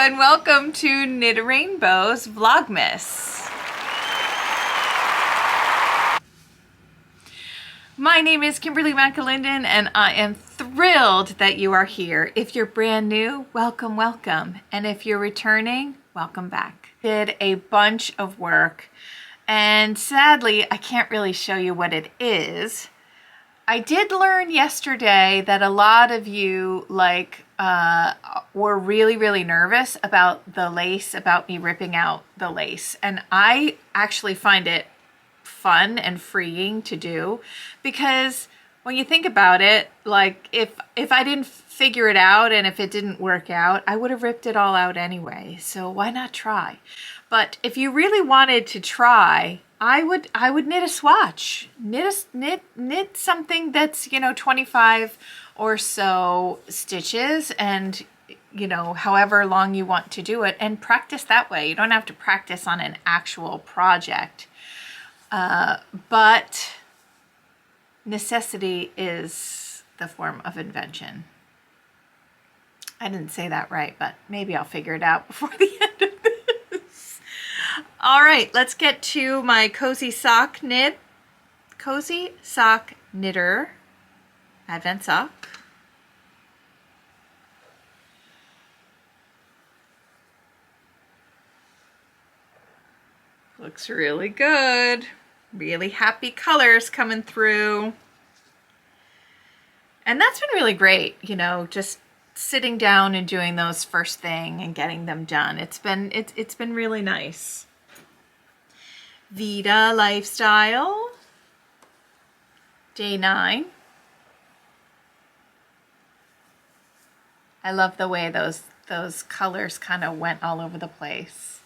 and welcome to Knit a Rainbow's Vlogmas. My name is Kimberly McAlinden and I am thrilled that you are here. If you're brand new, welcome, welcome. And if you're returning, welcome back. Did a bunch of work and sadly, I can't really show you what it is. I did learn yesterday that a lot of you were really nervous about the lace, about me ripping out the lace. And I actually find it fun and freeing to do because when you think about it, like if I didn't figure it out and if it didn't work out, I would have ripped it all out anyway. So why not try? But if you really wanted to try, I would knit a swatch, knit something that's, 25 or so stitches and, however long you want to do it and practice that way. You don't have to practice on an actual project, but necessity is the form of invention. I didn't say that right, but maybe I'll figure it out before the end of this. All right, let's get to my Cozy Sock Knitter Advent Sock. Looks really good. Really happy colors coming through. And that's been really great, just sitting down and doing those first thing and getting them done. It's been really nice. Vita Lifestyle, day 9. I love the way those colors kind of went all over the place.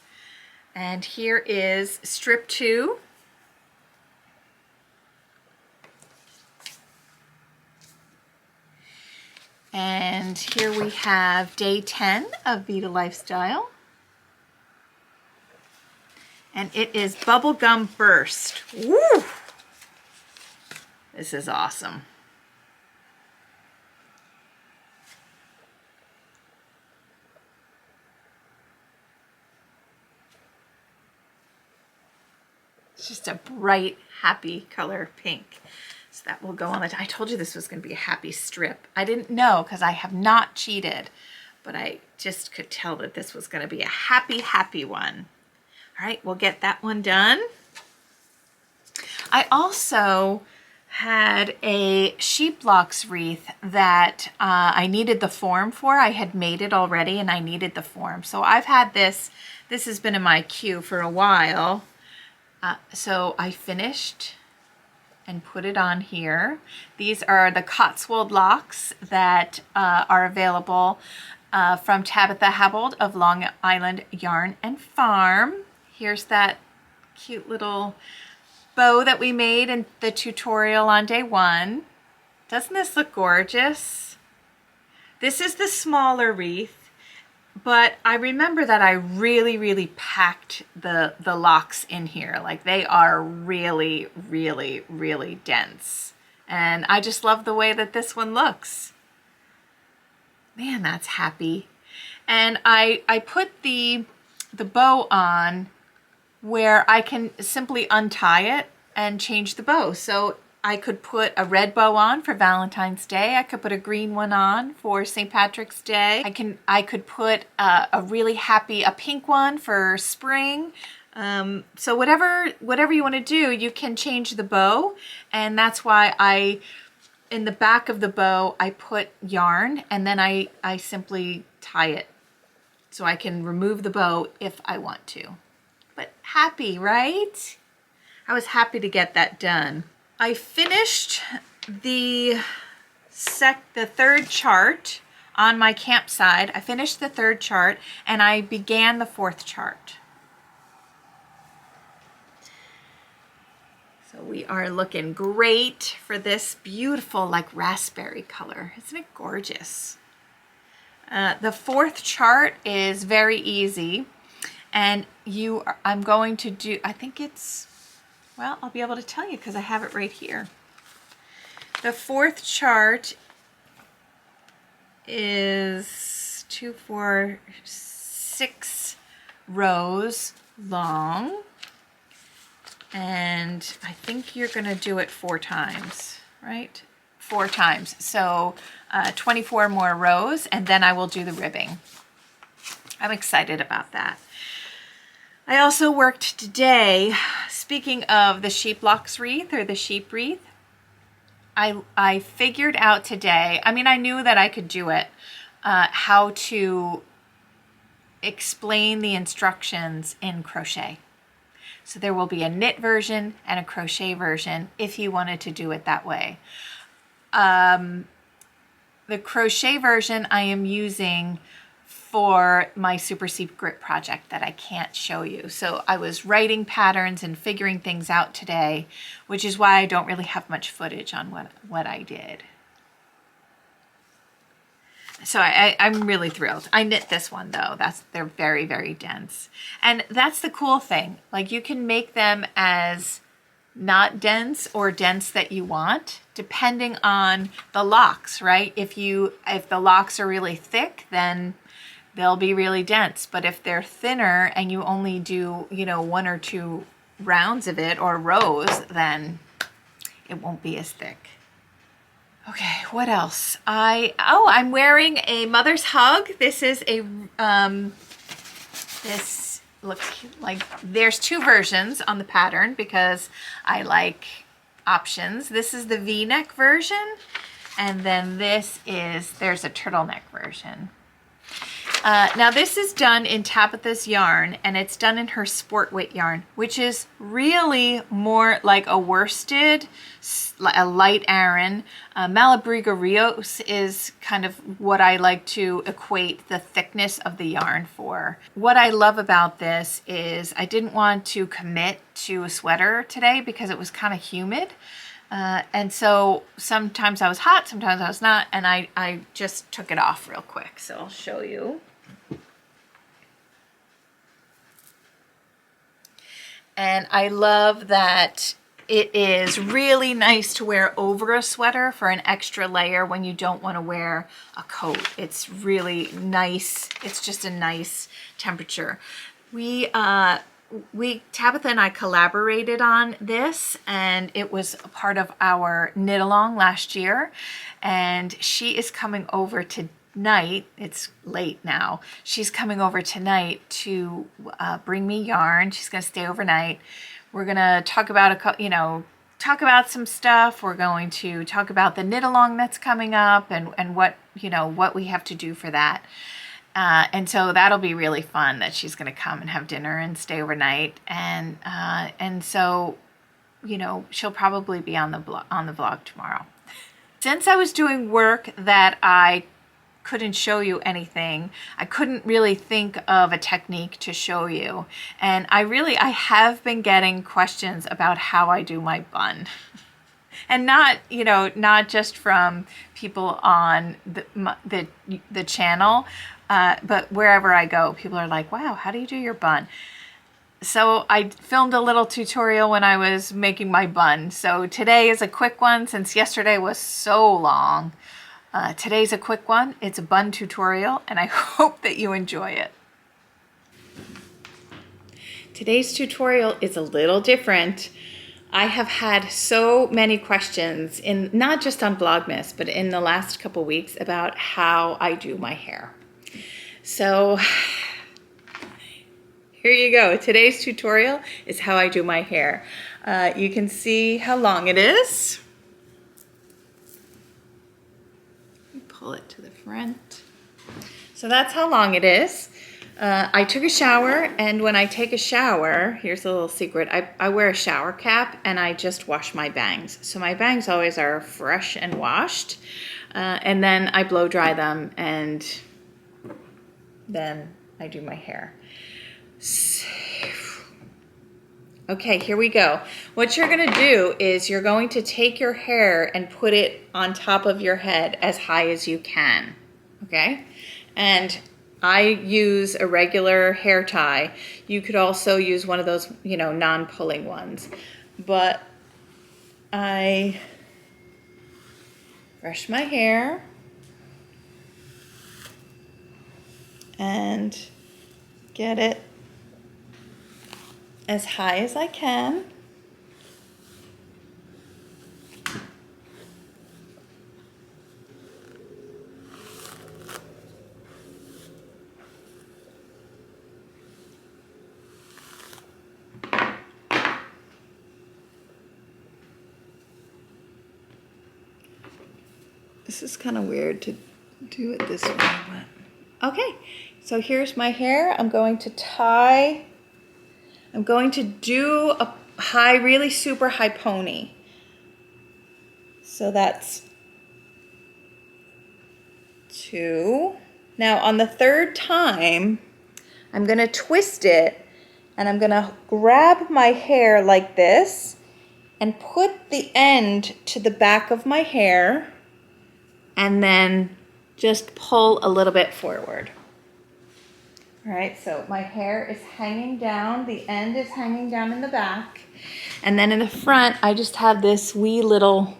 And here is strip 2. And here we have day 10 of Vita Lifestyle. And it is Bubblegum Burst. Woo! This is awesome. It's just a bright, happy color pink. So that will go on the, I told you this was going to be a happy strip. I didn't know because I have not cheated, but I just could tell that this was going to be a happy one. All right, we'll get that one done. I also had a sheep locks wreath that I needed the form for. I had made it already and I needed the form. So I've had this has been in my queue for a while. So I finished and put it on here. These are the Cotswold locks that are available from Tabitha Habold of Long Island Yarn and Farm. Here's that cute little bow that we made in the tutorial on day 1. Doesn't this look gorgeous? This is the smaller wreath, but I remember that I really packed the locks in here. Like they are really dense. And I just love the way that this one looks. Man, that's happy. And I put the bow on where I can simply untie it and change the bow. So I could put a red bow on for Valentine's Day. I could put a green one on for St. Patrick's Day. I could put a really happy, a pink one for spring. So whatever you want to do, you can change the bow. And that's why in the back of the bow, I put yarn and then I simply tie it. So I can remove the bow if I want to. But happy, right? I was happy to get that done. I finished the third chart on my campsite. I finished the 3rd chart and I began the 4th chart. So we are looking great for this beautiful like raspberry color. Isn't it gorgeous? The 4th chart is very easy. And I'm going to do, I think it's, well, I'll be able to tell you because I have it right here. The 4th chart is 2, 4, 6 rows long. And I think you're gonna do it 4 times, right? 4 times. So 24 more rows, and then I will do the ribbing. I'm excited about that. I also worked today, speaking of the sheep locks wreath or the sheep wreath, I figured out today, I mean, I knew that I could do it, how to explain the instructions in crochet. So there will be a knit version and a crochet version if you wanted to do it that way. The crochet version I am using for my super secret project that I can't show you. So I was writing patterns and figuring things out today, which is why I don't really have much footage on what I did. So I'm really thrilled. I knit this one though. They're very, very dense. And that's the cool thing. Like you can make them as not dense or dense that you want, depending on the locks, right? If the locks are really thick, then they'll be really dense. But if they're thinner and you only do, 1 or 2 rounds of it or rows, then it won't be as thick. Okay, what else? I'm wearing a mother's hug. This is this looks like there's 2 versions on the pattern because I like options. This is the V-neck version, and then there's a turtleneck version. Now this is done in Tabitha's yarn, and it's done in her sport weight yarn, which is really more like a worsted, a light Aran. Malabriga Rios is kind of what I like to equate the thickness of the yarn for. What I love about this is I didn't want to commit to a sweater today because it was kind of humid. And so sometimes I was hot, sometimes I was not, and I just took it off real quick. So I'll show you. And I love that it is really nice to wear over a sweater for an extra layer when you don't want to wear a coat. It's really nice. It's just a nice temperature. Tabitha and I collaborated on this, and it was a part of our knit along last year, and she is coming over tonight. It's late now. She's coming over tonight to bring me yarn. She's going to stay overnight. We're going to talk about talk about some stuff. We're going to talk about the knit along that's coming up and what we have to do for that. And so that'll be really fun that she's going to come and have dinner and stay overnight. And so, she'll probably be on the vlog tomorrow. Since I was doing work that I couldn't show you anything, I couldn't really think of a technique to show you. And I have been getting questions about how I do my bun. And not just from people on the channel, but wherever I go, people are like, wow, how do you do your bun? So I filmed a little tutorial when I was making my bun. So today is a quick one since yesterday was so long. Today's a quick one. It's a bun tutorial, and I hope that you enjoy it. Today's tutorial is a little different. I have had so many questions, not just on Vlogmas, but in the last couple weeks about how I do my hair. So here you go. Today's tutorial is how I do my hair. You can see how long it is. Pull it to the front. So that's how long it is. I took a shower, and when I take a shower, here's a little secret, I wear a shower cap and I just wash my bangs. So my bangs always are fresh and washed, and then I blow dry them, and then I do my hair. Okay, here we go. What you're gonna do is you're going to take your hair and put it on top of your head as high as you can, okay? And I use a regular hair tie. You could also use one of those, non-pulling ones. But I brush my hair and get it as high as I can. This is kind of weird to do it this way, but okay. So here's my hair. I'm going to tie. I'm going to do a high, really super high pony. So that's 2. Now on the 3rd time, I'm going to twist it and I'm going to grab my hair like this and put the end to the back of my hair and then just pull a little bit forward. All right, so my hair is hanging down, the end is hanging down in the back, and then in the front, I just have this wee little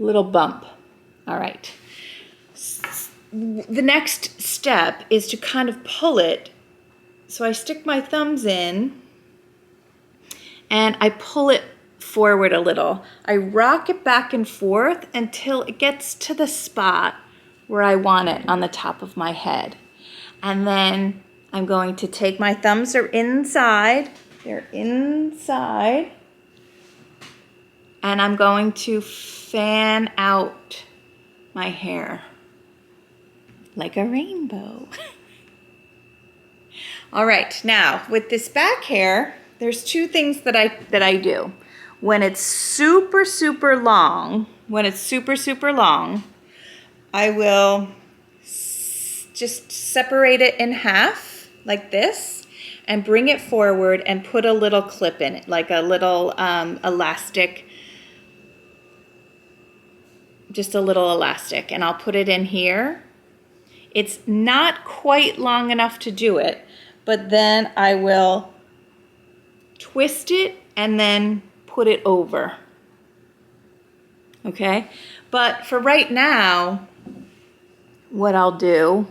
bump. All right. The next step is to kind of pull it. So I stick my thumbs in and I pull it forward a little. I rock it back and forth until it gets to the spot where I want it on the top of my head. And then I'm going to take my thumbs are inside. They're inside. And I'm going to fan out my hair like a rainbow. All right, now with this back hair, there's 2 things that I do. When it's super, super long, I will just separate it in half like this and bring it forward and put a little clip in it, like a little elastic, just a little elastic, and I'll put it in here. It's not quite long enough to do it, but then I will twist it and then put it over. Okay? But for right now, what I'll do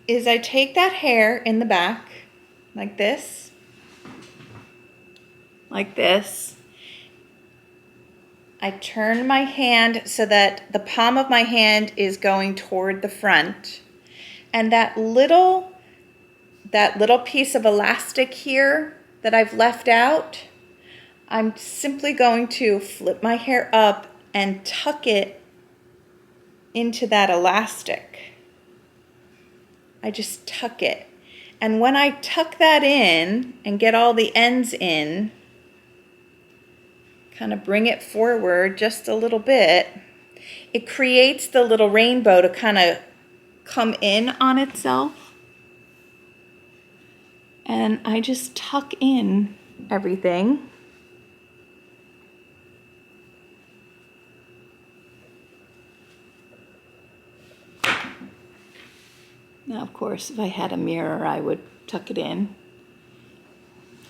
is I take that hair in the back like this, I turn my hand so that the palm of my hand is going toward the front, and that little piece of elastic here that I've left out, I'm simply going to flip my hair up and tuck it into that elastic. I just tuck it. And when I tuck that in and get all the ends in, kind of bring it forward just a little bit, it creates the little rainbow to kind of come in on itself. And I just tuck in everything. Now, of course, if I had a mirror, I would tuck it in.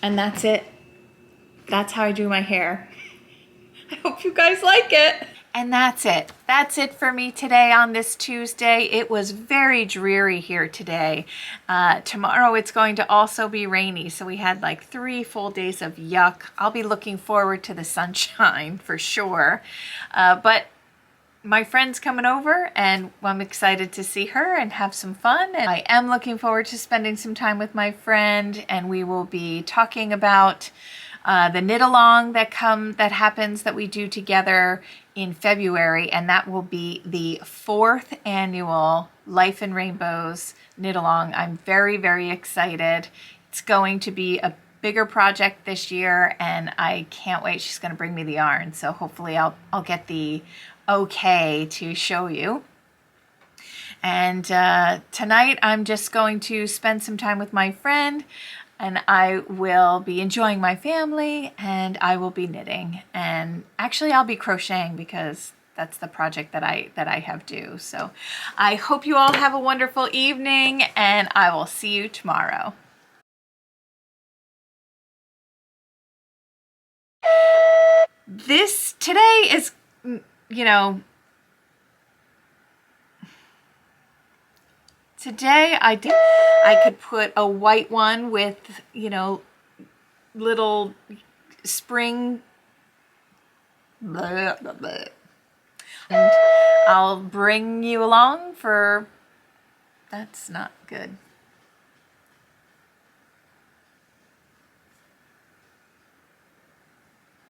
And that's it. That's how I do my hair. I hope you guys like it. And that's it. That's it for me today on this Tuesday. It was very dreary here today. Tomorrow it's going to also be rainy, so we had like 3 full days of yuck. I'll be looking forward to the sunshine for sure. But my friend's coming over and I'm excited to see her and have some fun. And I am looking forward to spending some time with my friend, and we will be talking about the knit along that happens that we do together in February, and that will be the 4th annual Life in Rainbows knit along. I'm very, very excited. It's going to be a bigger project this year, and I can't wait. She's going to bring me the yarn, so hopefully I'll get the okay to show you. And tonight I'm just going to spend some time with my friend, and I will be enjoying my family, and I will be knitting, and actually I'll be crocheting because that's the project that I have due. So I hope you all have a wonderful evening, and I will see you tomorrow. Today is, today I could put a white one with, you know, little spring, blah, blah, blah. And I'll bring you along for, that's not good.